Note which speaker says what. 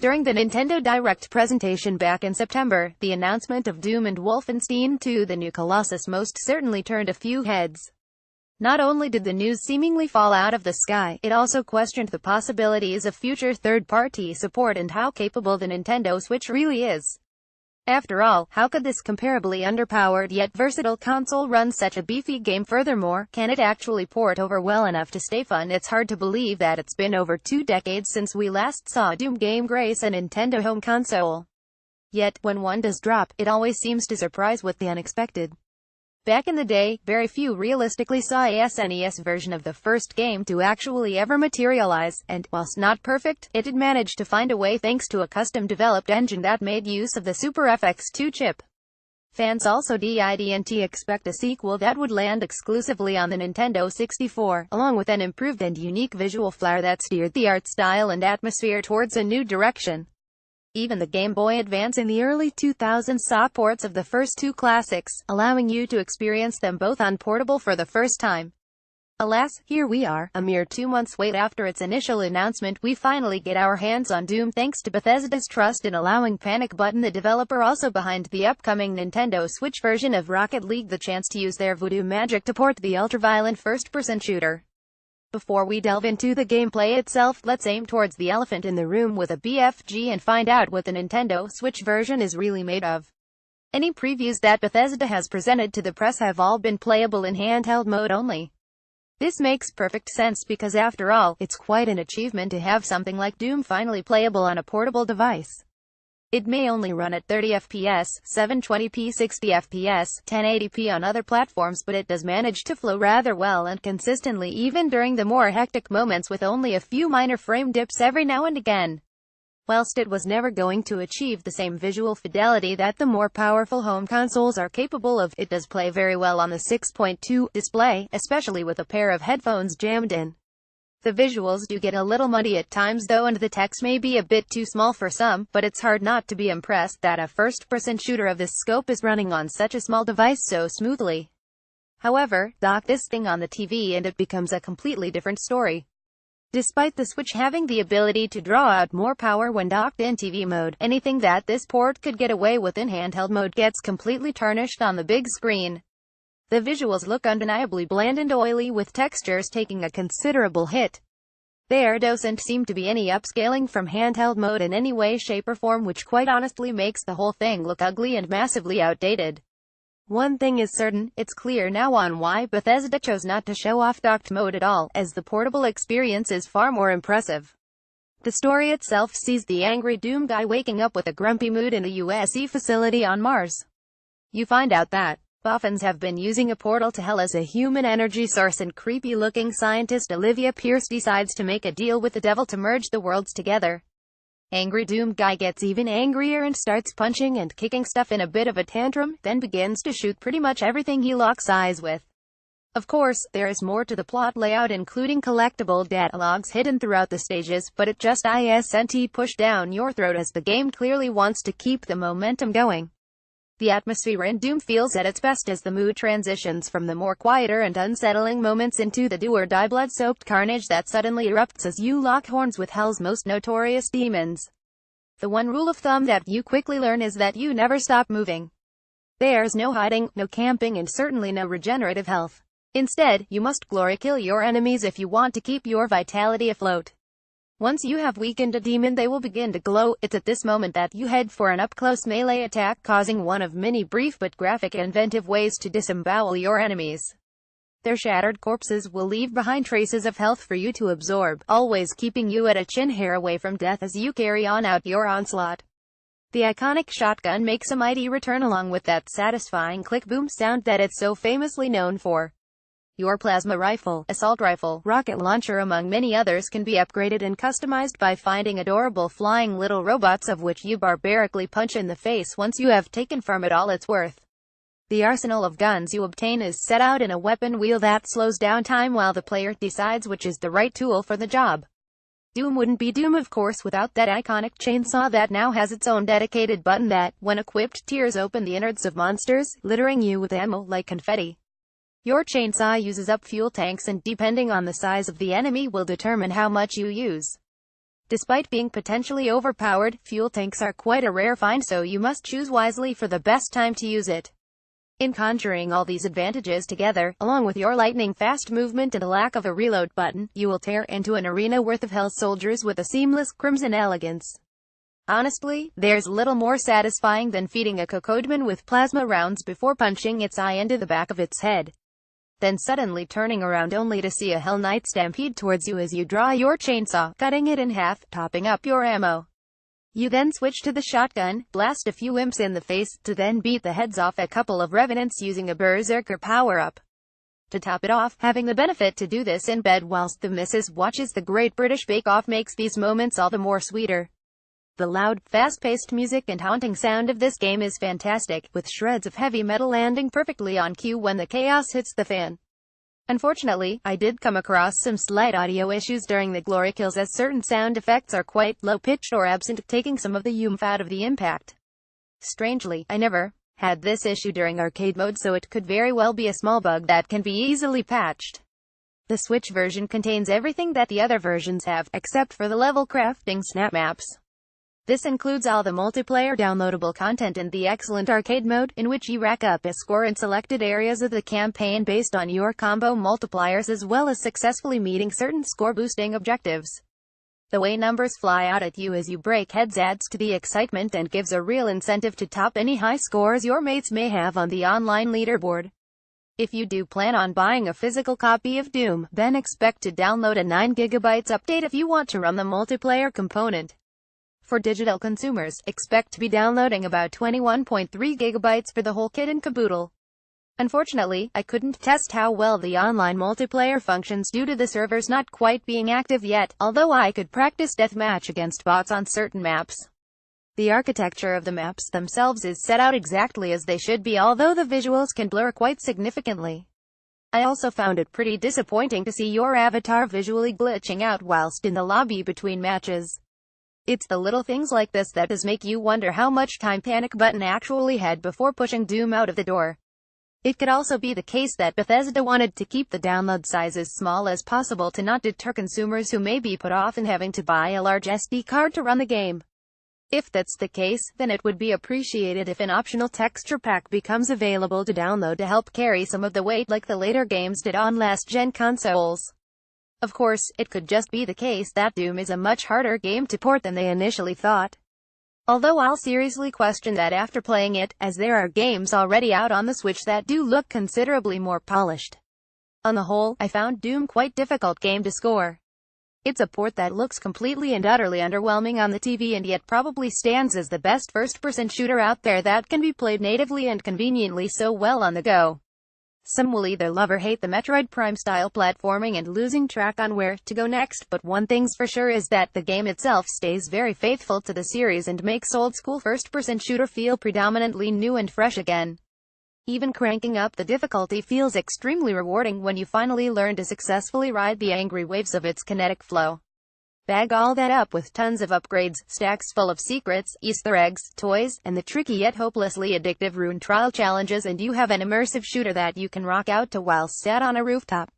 Speaker 1: During the Nintendo Direct presentation back in September, the announcement of Doom and Wolfenstein 2, the new Colossus, most certainly turned a few heads. Not only did the news seemingly fall out of the sky, it also questioned the possibilities of future third-party support and how capable the Nintendo Switch really is. After all, how could this comparably underpowered yet versatile console run such a beefy game? Furthermore, can it actually port over well enough to stay fun? It's hard to believe that it's been over 2 decades since we last saw a Doom game grace a Nintendo home console. Yet, when one does drop, it always seems to surprise with the unexpected. Back in the day, very few realistically saw a SNES version of the first game to actually ever materialize, and, whilst not perfect, it did manage to find a way thanks to a custom-developed engine that made use of the Super FX2 chip. Fans also didn't expect a sequel that would land exclusively on the Nintendo 64, along with an improved and unique visual flair that steered the art style and atmosphere towards a new direction. Even the Game Boy Advance in the early 2000s saw ports of the first 2 classics, allowing you to experience them both on portable for the first time. Alas, here we are, a mere 2 months wait after its initial announcement, we finally get our hands on Doom thanks to Bethesda's trust in allowing Panic Button, the developer also behind the upcoming Nintendo Switch version of Rocket League, the chance to use their voodoo magic to port the ultra-violent first-person shooter. Before we delve into the gameplay itself, let's aim towards the elephant in the room with a BFG and find out what the Nintendo Switch version is really made of. Any previews that Bethesda has presented to the press have all been playable in handheld mode only. This makes perfect sense because after all, it's quite an achievement to have something like Doom finally playable on a portable device. It may only run at 30 FPS, 720p 60 FPS, 1080p on other platforms, but it does manage to flow rather well and consistently even during the more hectic moments with only a few minor frame dips every now and again. Whilst it was never going to achieve the same visual fidelity that the more powerful home consoles are capable of, it does play very well on the 6.2 display, especially with a pair of headphones jammed in. The visuals do get a little muddy at times though, and the text may be a bit too small for some, but it's hard not to be impressed that a first-person shooter of this scope is running on such a small device so smoothly. However, dock this thing on the TV and it becomes a completely different story. Despite the Switch having the ability to draw out more power when docked in TV mode, anything that this port could get away with in handheld mode gets completely tarnished on the big screen. The visuals look undeniably bland and oily, with textures taking a considerable hit. There doesn't seem to be any upscaling from handheld mode in any way, shape or form, which quite honestly makes the whole thing look ugly and massively outdated. One thing is certain, it's clear now on why Bethesda chose not to show off docked mode at all, as the portable experience is far more impressive. The story itself sees the angry Doom guy waking up with a grumpy mood in a USE facility on Mars. You find out that Boffins have been using a portal to hell as a human energy source, and creepy-looking scientist Olivia Pierce decides to make a deal with the devil to merge the worlds together. Angry Doom guy gets even angrier and starts punching and kicking stuff in a bit of a tantrum, then begins to shoot pretty much everything he locks eyes with. Of course, there is more to the plot layout, including collectible data logs hidden throughout the stages, but it just isn't pushed down your throat as the game clearly wants to keep the momentum going. The atmosphere in Doom feels at its best as the mood transitions from the more quieter and unsettling moments into the do-or-die blood-soaked carnage that suddenly erupts as you lock horns with hell's most notorious demons. The one rule of thumb that you quickly learn is that you never stop moving. There's no hiding, no camping, and certainly no regenerative health. Instead, you must glory kill your enemies if you want to keep your vitality afloat. Once you have weakened a demon, they will begin to glow. It's at this moment that you head for an up-close melee attack, causing one of many brief but graphic and inventive ways to disembowel your enemies. Their shattered corpses will leave behind traces of health for you to absorb, always keeping you at a chin hair away from death as you carry on out your onslaught. The iconic shotgun makes a mighty return, along with that satisfying click-boom sound that it's so famously known for. Your plasma rifle, assault rifle, rocket launcher among many others can be upgraded and customized by finding adorable flying little robots of which you barbarically punch in the face once you have taken from it all it's worth. The arsenal of guns you obtain is set out in a weapon wheel that slows down time while the player decides which is the right tool for the job. Doom wouldn't be Doom, of course, without that iconic chainsaw that now has its own dedicated button that, when equipped, tears open the innards of monsters, littering you with ammo like confetti. Your chainsaw uses up fuel tanks and, depending on the size of the enemy, will determine how much you use. Despite being potentially overpowered, fuel tanks are quite a rare find, so you must choose wisely for the best time to use it. In conjuring all these advantages together, along with your lightning-fast movement and the lack of a reload button, you will tear into an arena worth of hell soldiers with a seamless crimson elegance. Honestly, there's little more satisfying than feeding a cocodemon with plasma rounds before punching its eye into the back of its head. Then suddenly turning around only to see a Hell Knight stampede towards you as you draw your chainsaw, cutting it in half, topping up your ammo. You then switch to the shotgun, blast a few imps in the face, to then beat the heads off a couple of revenants using a berserker power-up. To top it off, having the benefit to do this in bed whilst the missus watches the Great British Bake Off makes these moments all the more sweeter. The loud, fast-paced music and haunting sound of this game is fantastic, with shreds of heavy metal landing perfectly on cue when the chaos hits the fan. Unfortunately, I did come across some slight audio issues during the glory kills, as certain sound effects are quite low-pitched or absent, taking some of the oomph out of the impact. Strangely, I never had this issue during arcade mode, so it could very well be a small bug that can be easily patched. The Switch version contains everything that the other versions have, except for the level crafting snap maps. This includes all the multiplayer downloadable content and the excellent arcade mode, in which you rack up a score in selected areas of the campaign based on your combo multipliers, as well as successfully meeting certain score-boosting objectives. The way numbers fly out at you as you break heads adds to the excitement and gives a real incentive to top any high scores your mates may have on the online leaderboard. If you do plan on buying a physical copy of Doom, then expect to download a 9GB update if you want to run the multiplayer component. For digital consumers, expect to be downloading about 21.3 GB for the whole kit and caboodle. Unfortunately, I couldn't test how well the online multiplayer functions due to the servers not quite being active yet, although I could practice deathmatch against bots on certain maps. The architecture of the maps themselves is set out exactly as they should be, although the visuals can blur quite significantly. I also found it pretty disappointing to see your avatar visually glitching out whilst in the lobby between matches. It's the little things like this that does make you wonder how much time Panic Button actually had before pushing Doom out of the door. It could also be the case that Bethesda wanted to keep the download size as small as possible to not deter consumers who may be put off in having to buy a large SD card to run the game. If that's the case, then it would be appreciated if an optional texture pack becomes available to download to help carry some of the weight like the later games did on last-gen consoles. Of course, it could just be the case that Doom is a much harder game to port than they initially thought. Although I'll seriously question that after playing it, as there are games already out on the Switch that do look considerably more polished. On the whole, I found Doom quite difficult game to score. It's a port that looks completely and utterly underwhelming on the TV and yet probably stands as the best first-person shooter out there that can be played natively and conveniently so well on the go. Some will either love or hate the Metroid Prime-style platforming and losing track on where to go next, but one thing's for sure is that the game itself stays very faithful to the series and makes old-school first-person shooter feel predominantly new and fresh again. Even cranking up the difficulty feels extremely rewarding when you finally learn to successfully ride the angry waves of its kinetic flow. Bag all that up with tons of upgrades, stacks full of secrets, Easter eggs, toys, and the tricky yet hopelessly addictive rune trial challenges, and you have an immersive shooter that you can rock out to while sat on a rooftop.